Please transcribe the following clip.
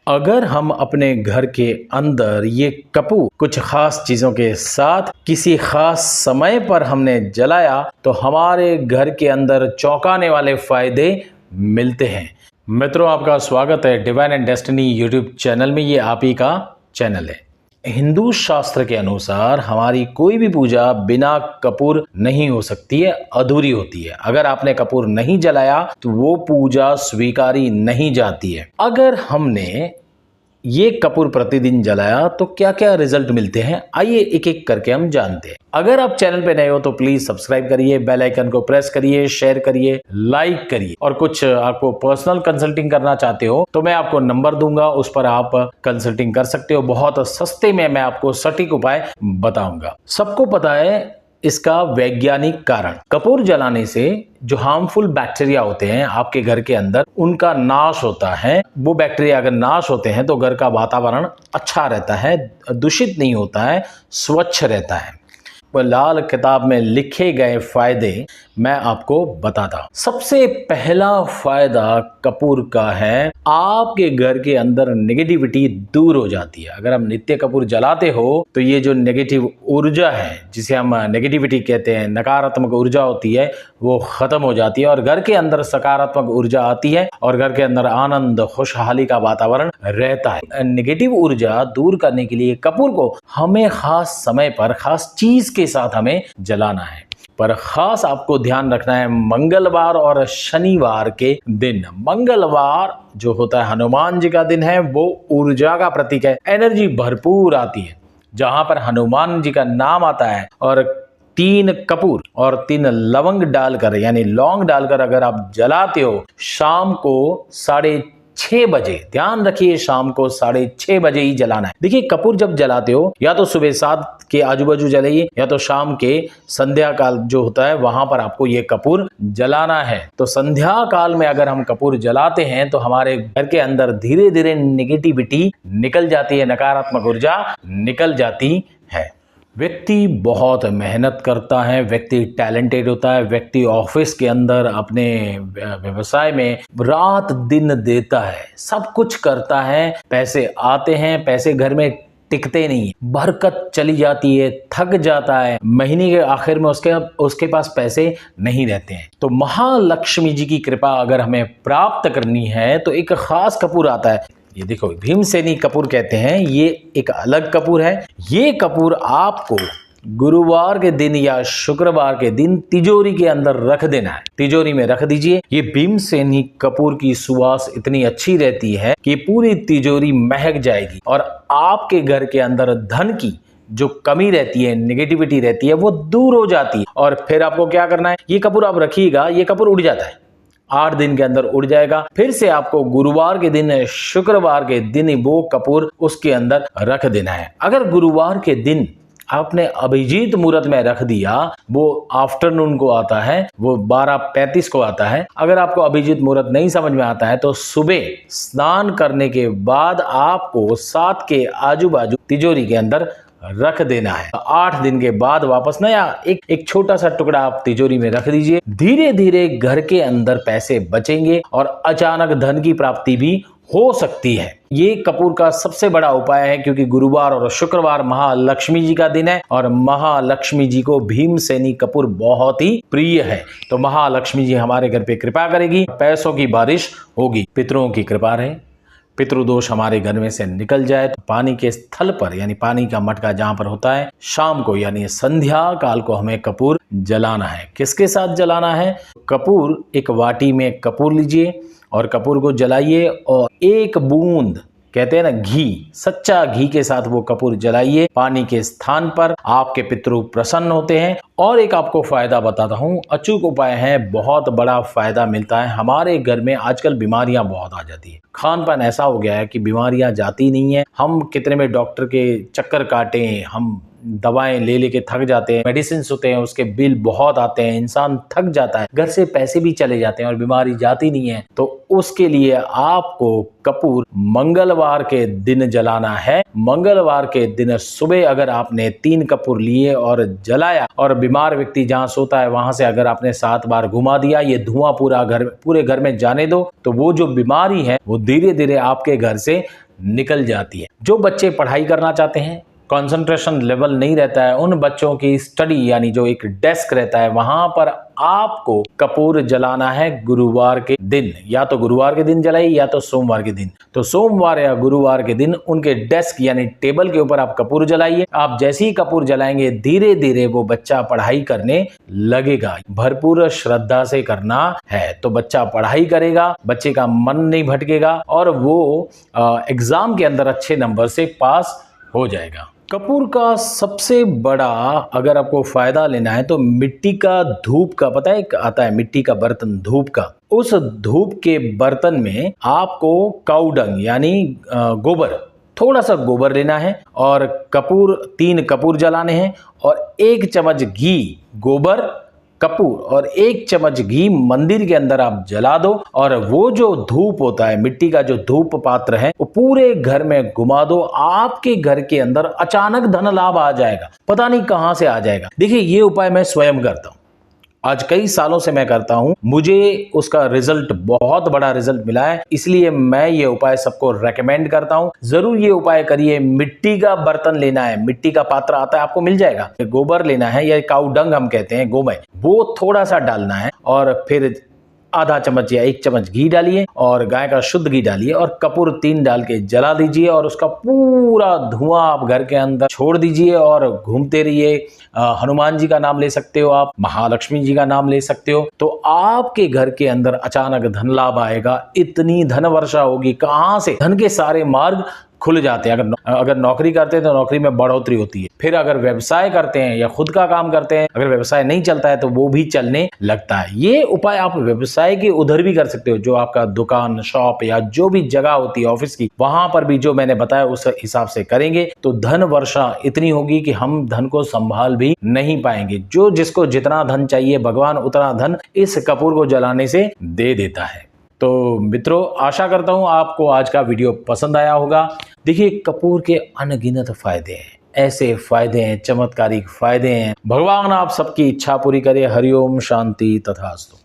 अगर हम अपने घर के अंदर ये कपूर कुछ खास चीज़ों के साथ किसी खास समय पर हमने जलाया तो हमारे घर के अंदर चौंकाने वाले फायदे मिलते हैं। मित्रों, आपका स्वागत है divine and destiny YouTube channel में। ये आप ही का चैनल है। हिंदू शास्त्र के अनुसार हमारी कोई भी पूजा बिना कपूर नहीं हो सकती है, अधूरी होती है। अगर आपने कपूर नहीं जलाया तो वो पूजा स्वीकारी नहीं जाती है। अगर हमने ये कपूर प्रतिदिन जलाया तो क्या क्या रिजल्ट मिलते हैं, आइए एक एक करके हम जानते हैं। अगर आप चैनल पे नए हो तो प्लीज सब्सक्राइब करिए, बेल आइकन को प्रेस करिए, शेयर करिए, लाइक करिए। और कुछ आपको पर्सनल कंसल्टिंग करना चाहते हो तो मैं आपको नंबर दूंगा, उस पर आप कंसल्टिंग कर सकते हो। बहुत सस्ते में मैं आपको सटीक उपाय बताऊंगा। सबको पता है इसका वैज्ञानिक कारण। कपूर जलाने से जो हार्मफुल बैक्टीरिया होते हैं आपके घर के अंदर, उनका नाश होता है। वो बैक्टीरिया अगर नाश होते हैं तो घर का वातावरण अच्छा रहता है, दूषित नहीं होता है, स्वच्छ रहता है। लाल किताब में लिखे गए फायदे मैं आपको बताता हूं। सबसे पहला फायदा कपूर का है, आपके घर के अंदर नेगेटिविटी दूर हो जाती है। अगर हम नित्य कपूर जलाते हो तो ये जो नेगेटिव ऊर्जा है, जिसे हम नेगेटिविटी कहते हैं, नकारात्मक ऊर्जा होती है, वो खत्म हो जाती है और घर के अंदर सकारात्मक ऊर्जा आती है और घर के अंदर आनंद, खुशहाली का वातावरण रहता है। नेगेटिव ऊर्जा दूर करने के लिए कपूर को हमें खास समय पर खास चीज के साथ हमें जलाना है। पर खास आपको ध्यान रखना है मंगलवार और शनिवार के दिन। मंगलवार जो होता है हनुमान जी का दिन है, वो ऊर्जा का प्रतीक है, एनर्जी भरपूर आती है। जहां पर हनुमान जी का नाम आता है और 3 कपूर और 3 लवंग डालकर यानी लौंग डालकर अगर आप जलाते हो शाम को 6:30 बजे, ध्यान रखिए शाम को 6:30 बजे ही जलाना है। देखिए, कपूर जब जलाते हो या तो सुबह 7 के आजू बाजू जलाइए या तो शाम के संध्या काल जो होता है वहां पर आपको ये कपूर जलाना है। तो संध्या काल में अगर हम कपूर जलाते हैं तो हमारे घर के अंदर धीरे धीरे नेगेटिविटी निकल जाती है, नकारात्मक ऊर्जा निकल जाती है। व्यक्ति बहुत मेहनत करता है, व्यक्ति टैलेंटेड होता है, व्यक्ति ऑफिस के अंदर अपने व्यवसाय में रात दिन देता है, सब कुछ करता है, पैसे आते हैं, पैसे घर में टिकते नहीं, बरकत चली जाती है, थक जाता है, महीने के आखिर में उसके पास पैसे नहीं रहते हैं। तो महालक्ष्मी जी की कृपा अगर हमें प्राप्त करनी है तो एक खास कपूर आता है, ये देखो भीमसेनी कपूर कहते हैं। ये एक अलग कपूर है। ये कपूर आपको गुरुवार के दिन या शुक्रवार के दिन तिजोरी के अंदर रख देना है, तिजोरी में रख दीजिए। ये भीमसेनी कपूर की सुवास इतनी अच्छी रहती है कि पूरी तिजोरी महक जाएगी और आपके घर के अंदर धन की जो कमी रहती है, नेगेटिविटी रहती है, वो दूर हो जाती है। और फिर आपको क्या करना है, ये कपूर आप रखिएगा, ये कपूर उड़ जाता है, 8 दिन के अंदर उड़ जाएगा। फिर से आपको गुरुवार के दिन, शुक्रवार के दिन वो कपूर उसके अंदर रख देना है। अगर गुरुवार के दिन आपने अभिजीत मुहूर्त में रख दिया, वो आफ्टरनून को आता है, वो 12:35 को आता है। अगर आपको अभिजीत मुहूर्त नहीं समझ में आता है तो सुबह स्नान करने के बाद आपको 7 के आजू बाजू तिजोरी के अंदर रख देना है। 8 दिन के बाद वापस नया एक छोटा सा टुकड़ा आप तिजोरी में रख दीजिए। धीरे धीरे घर के अंदर पैसे बचेंगे और अचानक धन की प्राप्ति भी हो सकती है। ये कपूर का सबसे बड़ा उपाय है, क्योंकि गुरुवार और शुक्रवार महालक्ष्मी जी का दिन है और महालक्ष्मी जी को भीमसेनी कपूर बहुत ही प्रिय है। तो महालक्ष्मी जी हमारे घर पे कृपा करेगी, पैसों की बारिश होगी, पितरों की कृपा रहे, पितृदोष हमारे घर में से निकल जाए। तो पानी के स्थल पर यानी पानी का मटका जहां पर होता है, शाम को यानी संध्या काल को हमें कपूर जलाना है। किसके साथ जलाना है? कपूर, एक वाटी में कपूर लीजिए और कपूर को जलाइए और 1 बूंद, कहते हैं ना घी, सच्चा घी के साथ वो कपूर जलाइए पानी के स्थान पर। आपके पितृ प्रसन्न होते हैं। और एक आपको फायदा बताता हूँ, अचूक उपाय है, बहुत बड़ा फायदा मिलता है। हमारे घर में आजकल बीमारियां बहुत आ जाती है, खान पान ऐसा हो गया है कि बीमारियां जाती नहीं है। हम कितने में डॉक्टर के चक्कर काटें, हम दवाएं ले लेके थक जाते हैं, मेडिसिन होते हैं उसके बिल बहुत आते हैं, इंसान थक जाता है, घर से पैसे भी चले जाते हैं और बीमारी जाती नहीं है, तो उसके लिए आपको कपूर मंगलवार के दिन जलाना है। मंगलवार के दिन सुबह अगर आपने 3 कपूर लिए और जलाया और बीमार व्यक्ति जहां सोता है वहां से अगर आपने 7 बार घुमा दिया, ये धुआं पूरे घर में जाने दो, तो वो जो बीमारी है वो धीरे धीरे आपके घर से निकल जाती है। जो बच्चे पढ़ाई करना चाहते हैं, कंसंट्रेशन लेवल नहीं रहता है, उन बच्चों की स्टडी यानी जो एक डेस्क रहता है वहां पर आपको कपूर जलाना है गुरुवार के दिन। या तो गुरुवार के दिन जलाइए या तो सोमवार के दिन। तो सोमवार या गुरुवार के दिन उनके डेस्क यानी टेबल के ऊपर आप कपूर जलाइए। आप जैसे ही कपूर जलाएंगे धीरे धीरे वो बच्चा पढ़ाई करने लगेगा। भरपूर श्रद्धा से करना है तो बच्चा पढ़ाई करेगा, बच्चे का मन नहीं भटकेगा और वो एग्जाम के अंदर अच्छे नंबर से पास हो जाएगा। कपूर का सबसे बड़ा अगर आपको फायदा लेना है तो मिट्टी का धूप का, पता है आता है मिट्टी का बर्तन धूप का, उस धूप के बर्तन में आपको काऊ डंग यानी गोबर, थोड़ा सा गोबर लेना है और 3 कपूर जलाने हैं और 1 चम्मच घी, गोबर, कपूर और 1 चम्मच घी मंदिर के अंदर आप जला दो और वो जो धूप होता है, मिट्टी का जो धूप पात्र है, वो पूरे घर में घुमा दो। आपके घर के अंदर अचानक धन लाभ आ जाएगा, पता नहीं कहां से आ जाएगा। देखिए ये उपाय मैं स्वयं करता हूं, आज कई सालों से मैं करता हूं, मुझे उसका रिजल्ट, बहुत बड़ा रिजल्ट मिला है, इसलिए मैं ये उपाय सबको रेकमेंड करता हूं। जरूर ये उपाय करिए। मिट्टी का बर्तन लेना है, मिट्टी का पात्र आता है आपको मिल जाएगा, गोबर लेना है या काऊ डंग हम कहते हैं, गोमय, वो थोड़ा सा डालना है और फिर आधा चम्मच या 1 चम्मच घी डालिए और गाय का शुद्ध घी डालिए और कपूर 3 डाल के जला दीजिए और उसका पूरा धुआं आप घर के अंदर छोड़ दीजिए और घूमते रहिए। हनुमान जी का नाम ले सकते हो आप, महालक्ष्मी जी का नाम ले सकते हो, तो आपके घर के अंदर अचानक धन लाभ आएगा। इतनी धन वर्षा होगी, कहां से धन के सारे मार्ग खुल जाते हैं। अगर नौकरी करते हैं तो नौकरी में बढ़ोतरी होती है, फिर अगर व्यवसाय करते हैं या खुद का काम करते हैं, अगर व्यवसाय नहीं चलता है तो वो भी चलने लगता है। ये उपाय आप व्यवसाय के उधर भी कर सकते हो, जो आपका दुकान, शॉप या जो भी जगह होती है ऑफिस की, वहां पर भी जो मैंने बताया उस हिसाब से करेंगे तो धन वर्षा इतनी होगी कि हम धन को संभाल भी नहीं पाएंगे। जो जिसको जितना धन चाहिए भगवान उतना धन इस कपूर को जलाने से दे देता है। तो मित्रों, आशा करता हूं आपको आज का वीडियो पसंद आया होगा। देखिए कपूर के अनगिनत फायदे हैं, ऐसे फायदे हैं, चमत्कारिक फायदे हैं। भगवान आप सबकी इच्छा पूरी करे। हरिओम, शांति तथास्तु।